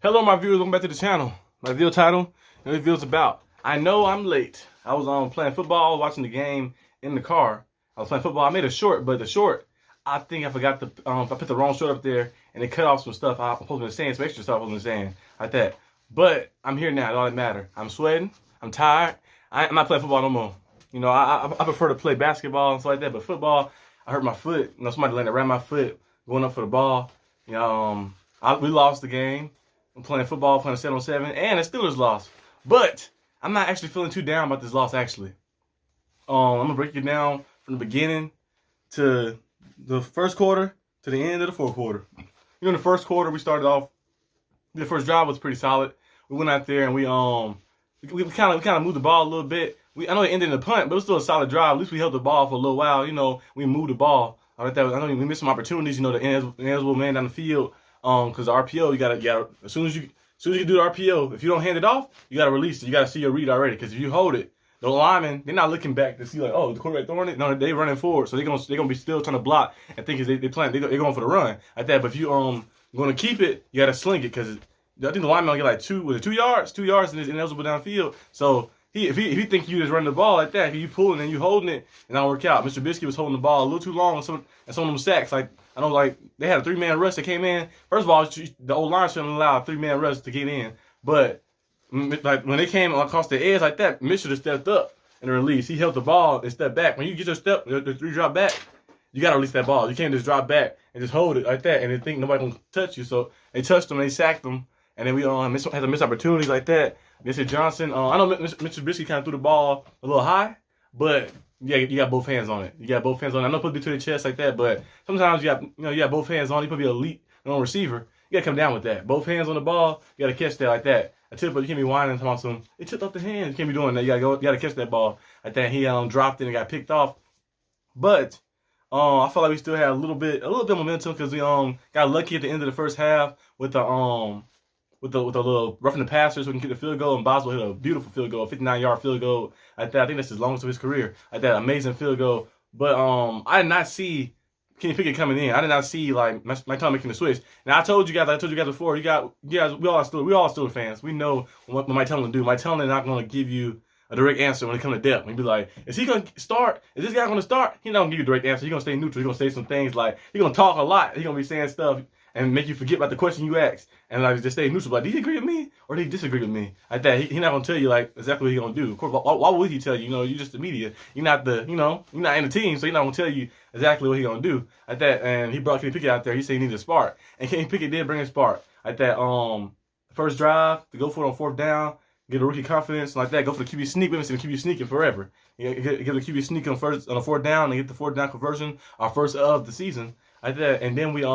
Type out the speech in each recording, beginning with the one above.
Hello, my viewers. Welcome back to the channel. My video title and the video's about. I know I'm late. I was playing football, watching the game in the car. I was playing football. I made a short, but the short, I think I forgot the. I put the wrong short up there, and it cut off some stuff. I'm supposed to be saying some extra stuff. I was saying like that. But I'm here now. That's all that matters. I'm sweating. I'm tired. I'm not playing football no more. You know, I prefer to play basketball and stuff like that. But football, I hurt my foot. You know, somebody landed around my foot going up for the ball. You know, we lost the game. I'm playing football, playing 7-on-7, and the Steelers lost. But I'm not actually feeling too down about this loss, actually. I'm going to break it down from the beginning to the first quarter to the end of the fourth quarter. You know, in the first quarter, we started off, the first drive was pretty solid. We went out there and we kind of moved the ball a little bit. I know it ended in a punt, but it was still a solid drive. At least we held the ball for a little while. You know, we moved the ball. I know we missed some opportunities. You know, the ends will man down the field. Because the RPO, you gotta as soon as you do the RPO, if you don't hand it off, you gotta release it. You gotta see your read already. Because if you hold it, the linemen, they're not looking back to see like, oh, the quarterback throwing it. No, they running forward, so they're gonna be still trying to block and think they're going for the run like that. But if you gonna keep it, you gotta sling it because I think the lineman will get like 2 yards, and it's ineligible downfield. So if he think you just running the ball like that, if you pulling and you holding it, and that'll work out. Mr. Biscuit was holding the ball a little too long, and some of them sacks like. I know, like, they had a 3-man rush that came in. First of all, the old line shouldn't allow a 3-man rush to get in. But, like, when they came across the edge like that, Mitch should have stepped up in the release. He held the ball and stepped back. When you get your step, the 3 drop back, you got to release that ball. You can't just drop back and just hold it like that and then think nobody going to touch you. So, they touched him, they sacked him, and then we had some missed opportunities like that. Mr. Johnson, I know Mr. Biscuit kind of threw the ball a little high, but... Yeah, you got both hands on it. You got both hands on it. I know supposed to be to the chest like that, but sometimes you got both hands on it. You supposed to be elite receiver. You gotta come down with that. Both hands on the ball, you gotta catch that like that. A tip, but you can't be whining talking about some. It tipped off the hand. You can't be doing that. You gotta catch that ball like that. He dropped it and got picked off. But I felt like we still had a little bit of momentum because we got lucky at the end of the first half with the with a little roughing the passer so we can get the field goal, and Boswell hit a beautiful field goal, a 59-yard field goal like that. I think that's his longest of his career. Like that amazing field goal. But I did not see Kenny Pickett coming in. I did not see like Mike Tomlin making the switch. And I told you guys before, we all Steelers fans. We know what Mike Tomlin do. Mike Tomlin is not going to give you a direct answer when it comes to depth. He'd be like, is he going to start? Is this guy going to start? He's not going to give you a direct answer. He's going to stay neutral. He's going to say some things like, he's going to talk a lot. He's going to be saying stuff and make you forget about the question you asked, and like just stay neutral. Like, did he agree with me or did he disagree with me? Like that, he's not gonna tell you like exactly what he's gonna do. Of course, why would he tell you? You know, you're just the media. You're not you're not in the team, so he's not gonna tell you exactly what he's gonna do. Like that, and he brought Kenny Pickett out there. He said he needed a spark, and Kenny Pickett did bring a spark. Like that, first drive to go for it on 4th down, get a rookie confidence like that. Go for the QB sneak. We haven't seen the QB sneaking forever. Get the QB sneak on 4th down and get the 4th down conversion, our first of the season. Like that, and then we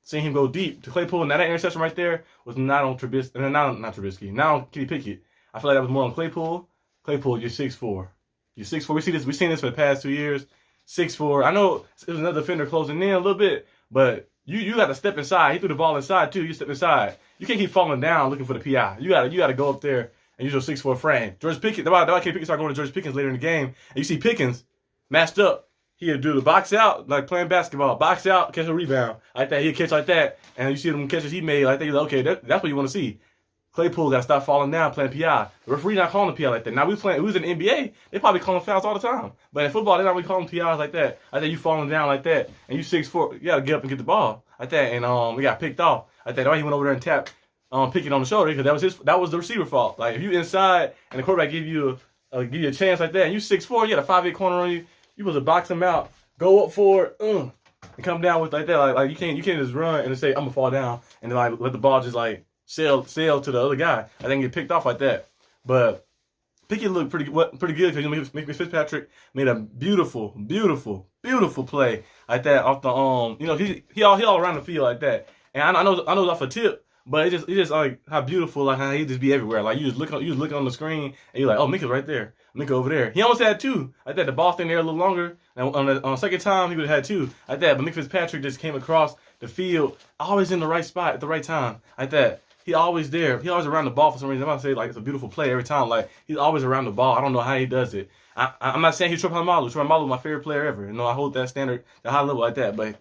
seeing him go deep to Claypool. Now that interception right there was not on Trubisky, not Trubisky. Now on Kenny Pickett. I feel like that was more on Claypool. Claypool, you're 6'4". You're 6'4". We've seen this for the past 2 years. 6'4". I know it was another defender closing in a little bit, but you got to step inside. He threw the ball inside too. You step inside. You can't keep falling down looking for the PI. You gotta go up there and use your 6'4" frame. George Pickens. That's why Kenny Pickett started going to George Pickens later in the game. And you see Pickens matched up. He'd do the box out, like playing basketball. Box out, catch a rebound. Like that. He'd catch like that. And you see them catches he made like that. You're like, okay, that's what you want to see. Claypool got to stop falling down playing PI. The referee not calling the PI like that. Now we was in the NBA, they probably calling fouls all the time. But in football, they're not really calling PIs like that. Like that, you falling down like that. And you 6'4", you got to get up and get the ball. Like that. And we got picked off. Like that. That's why he went over there and tapped Pickett on the shoulder because that was the receiver fault. Like if you inside and the quarterback give you a chance like that, and you 6'4", you got a 5'8" corner on you, you supposed to box him out. Go up for it, and come down with like that. Like you can't just run and say I'm gonna fall down and then like let the ball just like sail to the other guy. I think get picked off like that. But Pickett looked pretty good because Mickey Fitzpatrick made a beautiful play like that off the he all around the field like that. And I know off a tip, but it's just like how beautiful, like how he just be everywhere. Like you just look on the screen and you're like, oh, Mika's right there. Mika over there. He almost had 2. Like that. The ball stayed there a little longer. And on the second time, he would have had 2. Like that. But Mika Fitzpatrick just came across the field, always in the right spot at the right time. Like that. He always there. He always around the ball for some reason. I'm about to say like it's a beautiful play every time. Like he's always around the ball. I don't know how he does it. I'm not saying he's Troy Polamalu. Troy Polamalu is my favorite player ever. You know, I hold that standard, that high level like that. But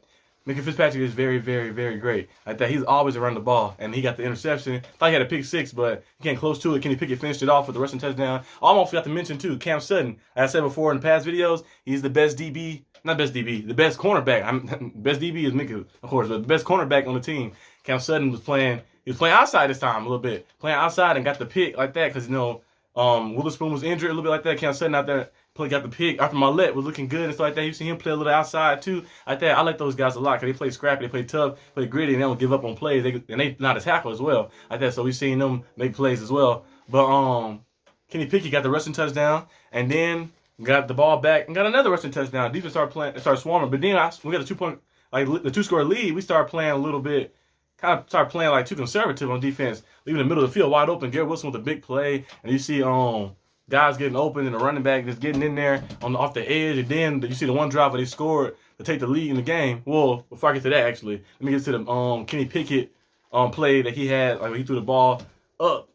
Minka Fitzpatrick is very, very, very great. Like that, he's always around the ball, and he got the interception. Thought he had a pick 6, but he came close to it. Kenny Pickett finished it off with the rushing touchdown. Almost forgot to mention too, Cam Sutton. As I said before in past videos, he's the best DB, not best DB, the best cornerback. Best DB is Minka, of course, but the best cornerback on the team. Cam Sutton was playing. He was playing outside this time a little bit, playing outside and got the pick like that because Witherspoon was injured a little bit like that. Cam Sutton out there. Got the pick. Arthur Marlette was looking good and stuff like that. You see him play a little outside too. Like that. I like those guys a lot because they play scrappy, they play tough, play gritty, and they don't give up on plays. And they not a tackle as well. Like that. So we've seen them make plays as well. But Kenny Pickett got the rushing touchdown and then got the ball back and got another rushing touchdown. Defense started swarming. But then we got a 2-point, like the 2-score lead. We started playing a little bit, kind of started playing like too conservative on defense, leaving the middle of the field wide open. Garrett Wilson with a big play, and you see guys getting open and the running back just getting in there off the edge, and then you see the one drive where they scored to take the lead in the game. Well, before I get to that, actually, let me get to the Kenny Pickett play that he had, like when he threw the ball up,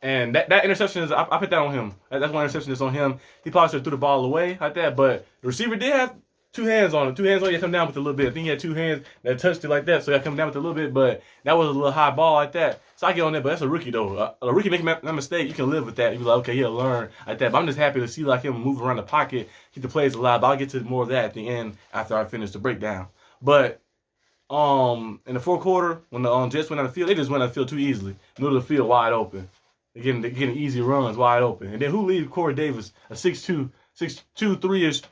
and that interception is I put that on him. That's one interception that's on him. He probably should have threw the ball away like that, but the receiver did have two hands on him. Two hands on it, come down with it a little bit. I think he had two hands that touched it like that, so he come down with it a little bit, but that was a little high ball like that. So I get on that, but that's a rookie though. A rookie making that mistake, you can live with that. You be like, okay, he'll learn like that. But I'm just happy to see like him move around the pocket, keep the plays alive. But I'll get to more of that at the end after I finish the breakdown. But in the fourth quarter, when the Jets went on the field, they just went on the field too easily. Middle of the field wide open. They're getting easy runs wide open. And then who leaves Corey Davis, a 6'2", 3-ish.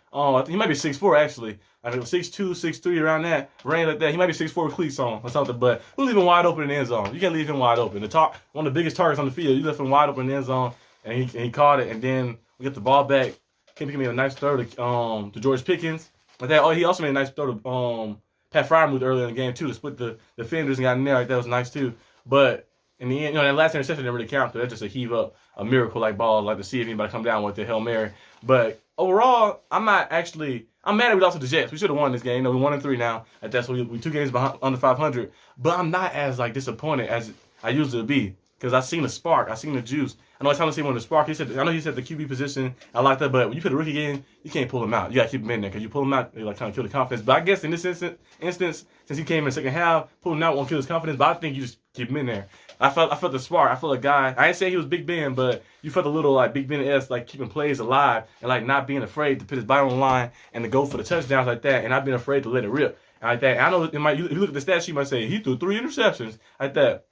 He might be 6'4" actually. I think 6'2", 6'3", around that range like that. He might be 6'4" with cleats on or something, but who leave him wide open in the end zone? You can't leave him wide open. One of the biggest targets on the field, you left him wide open in the end zone, and he caught it. And then we get the ball back. Kenny made a nice throw to George Pickens. Like that. Oh, he also made a nice throw to Pat Freiermuth earlier in the game too to split the defenders and got in there. Like that was nice too. But in the end, that last interception didn't really count. That's just a heave up, a miracle like ball, like to see if anybody come down with the Hail Mary. But overall, I'm mad that we lost to the Jets. We should have won this game. We 1-3 now. That's what we 2 games behind, under 500. But I'm not as disappointed as I usually be because I seen the spark. I seen the juice. I know it's time to see one of the spark. I know he said the QB position. I like that, but when you put a rookie in, you can't pull him out. You got to keep him in there because you pull him out, you kind of kill the confidence. But I guess in this instance, since he came in the second half, pulling him out won't kill his confidence. But I think you just keep him in there. I felt the spark. I felt a guy. I ain't saying he was Big Ben, but you felt a little Big Ben-esque, keeping plays alive and not being afraid to put his body on the line and to go for the touchdowns like that, and not being afraid to let it rip and like that. And I know if you look at the stat sheet, you might say he threw 3 interceptions like that.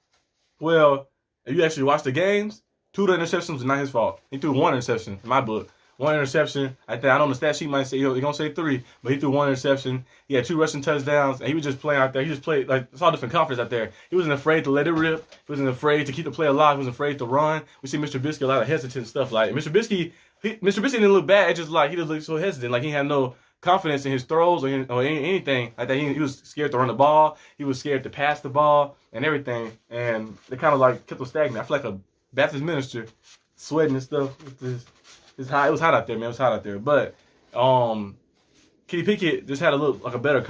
Well, if you actually watch the games, 2 of the interceptions was not his fault. He threw 1 interception in my book. 1 interception like that. I know the stat sheet might say he's gonna say 3, but he threw 1 interception. He had 2 rushing touchdowns, and he was just playing out there. He just played it's all different confidence out there. He wasn't afraid to let it rip. He wasn't afraid to keep the play alive. He wasn't afraid to run. We see Mr. Trubisky a lot of hesitant stuff. Mr. Trubisky didn't look bad. It's just he just looked so hesitant. He had no confidence in his throws or anything like that. He was scared to run the ball. He was scared to pass the ball and everything. And they kind of kept him stagnant. I feel like a Baptist minister sweating and stuff. It was hot out there, man. It was hot out there. But Kenny Pickett just had a little better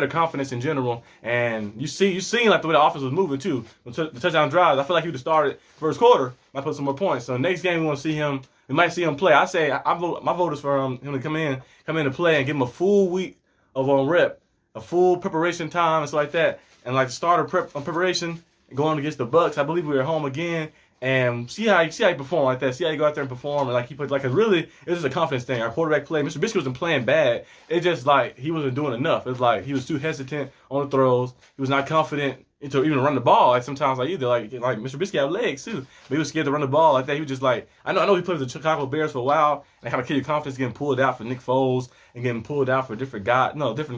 confidence in general. And you seen the way the offense was moving too. The touchdown drives, I feel like he would have started first quarter. Might put some more points. So next game we want to see him. We might see him play. I say my vote is for him to come in to play and give him a full week of rep, a full preparation time and stuff like that, and starter preparation going against the Bucks. I believe we were home again. And see how he perform like that. See how he go out there and perform. And he put really, it was just a confidence thing. Our quarterback play, Mr. Trubisky wasn't playing bad. It just he wasn't doing enough. It was he was too hesitant on the throws. He was not confident to even run the ball. Sometimes either Mr. Trubisky had legs too, but he was scared to run the ball like that. He was just I know he played with the Chicago Bears for a while, and kind of kill your confidence getting pulled out for Nick Foles and getting pulled out for different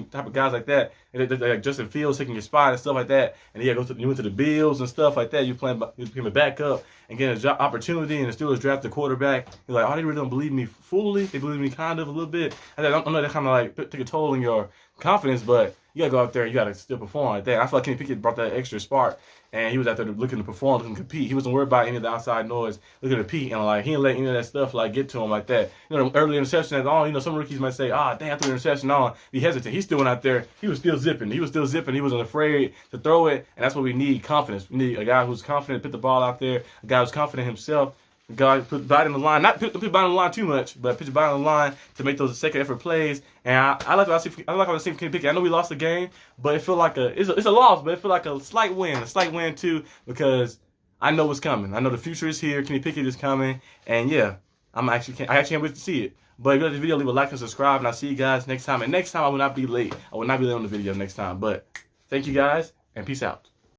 type of guys like that. And Justin Fields taking your spot and stuff like that. And you went to the Bills and stuff like that. You became a backup and getting a job opportunity, and the Steelers drafted a quarterback. You're oh, they really don't believe me fully. They believe me kind of a little bit. And I know that kind of take a toll on your confidence, but you gotta go out there. You gotta still perform like that. I feel like Kenny Pickett brought that extra spark, and he was out there looking to perform, looking to compete. He wasn't worried about any of the outside noise, looking to compete, and he didn't let any of that stuff get to him like that. Early interception at all. Some rookies might say, dang, I threw an interception on. Be hesitant. He still went out there. He was still zipping. He wasn't afraid to throw it, and that's what we need: confidence. We need a guy who's confident to put the ball out there. A guy who's confident himself. God put body on the line, not put body on the line too much, but put your body on the line to make those second effort plays. And I like what I see. I like what I see from Kenny Pickett. I know we lost the game, but it feel like it's a loss, but it feel like a slight win too, because I know what's coming. I know the future is here. Kenny Pickett is coming, and yeah, I actually can't wait to see it. But if you like the video, leave a like and subscribe, and I'll see you guys next time. And next time I will not be late. I will not be late on the video next time. But thank you guys, and peace out.